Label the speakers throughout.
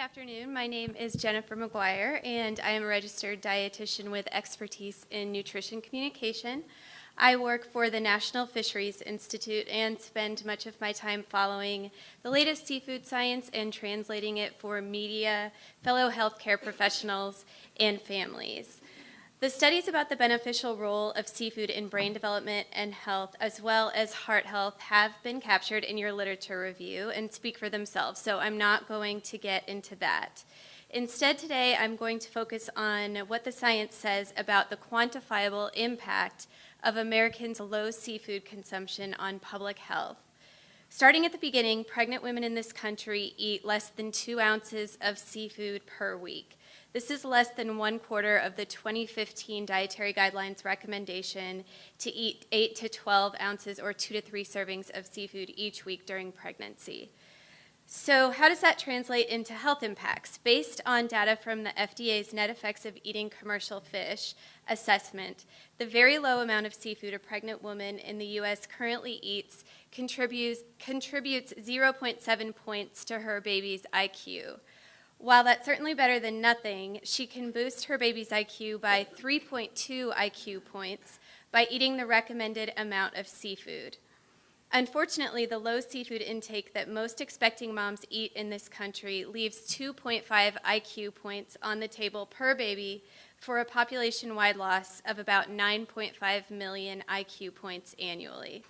Speaker 1: afternoon. My name is Jennifer McGuire, and I am a registered dietitian with expertise in nutrition communication. I work for the National Fisheries Institute and spend much of my time following the latest seafood science and translating it for media, fellow healthcare professionals, and families. The studies about the beneficial role of seafood in brain development and health, as well as heart health, have been captured in your literature review and speak for themselves, so I'm not going to get into that. Instead, today, I'm going to focus on what the science says about the quantifiable impact of Americans' low seafood consumption on public health. Starting at the beginning, pregnant women in this country eat less than 2 ounces of seafood per week. This is less than 1/4 of the 2015 Dietary Guidelines recommendation to eat 8 to 12 ounces or 2 to 3 servings of seafood each week during pregnancy. So how does that translate into health impacts? Based on data from the FDA's Net Effects of Eating Commercial Fish assessment, the very low amount of seafood a pregnant woman in the U.S. currently eats contributes 0.7 points to her baby's IQ. While that's certainly better than nothing, she can boost her baby's IQ by 3.2 IQ points by eating the recommended amount of seafood. Unfortunately, the low seafood intake that most expecting moms eat in this country leaves 2.5 IQ points on the table per baby for a population-wide loss of about 9.5 million IQ points annually.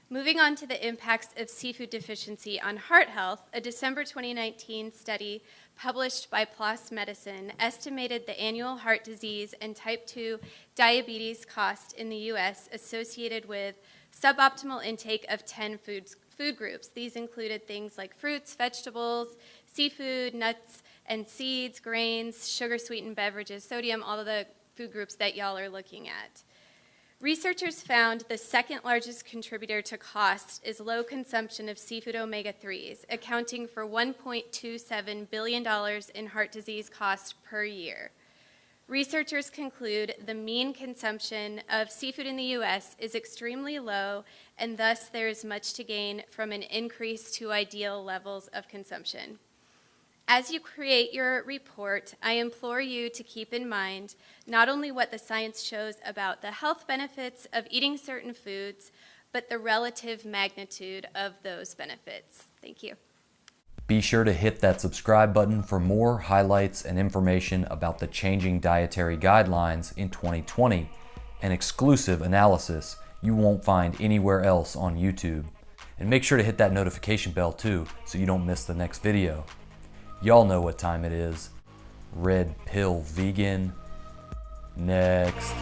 Speaker 1: Moving on to the impacts of seafood deficiency on heart health, a December 2019 study published by PLOS Medicine estimated the annual heart disease and type 2 diabetes cost in the U.S. associated with suboptimal intake of 10 food groups. These included things like fruits, vegetables, seafood, nuts and seeds, grains, sugar-sweetened beverages, sodium, all of the food groups that y'all are looking at. Researchers found the second largest contributor to cost is low consumption of seafood omega-3s, accounting for $1.27 billion in heart disease costs per year. Researchers conclude the mean consumption of seafood in the U.S. is extremely low, and thus there is much to gain from an increase to ideal levels of consumption. As you create your report, I implore you to keep in mind not only what the science shows about the health benefits of eating certain foods, but the relative magnitude of those benefits. Thank you.
Speaker 2: Be sure to hit that subscribe button for more highlights and information about the changing dietary guidelines in 2020, and exclusive analysis you won't find anywhere else on YouTube. And make sure to hit that notification bell too, so you don't miss the next video. Y'all know what time it is. Red Pill Vegan. Next.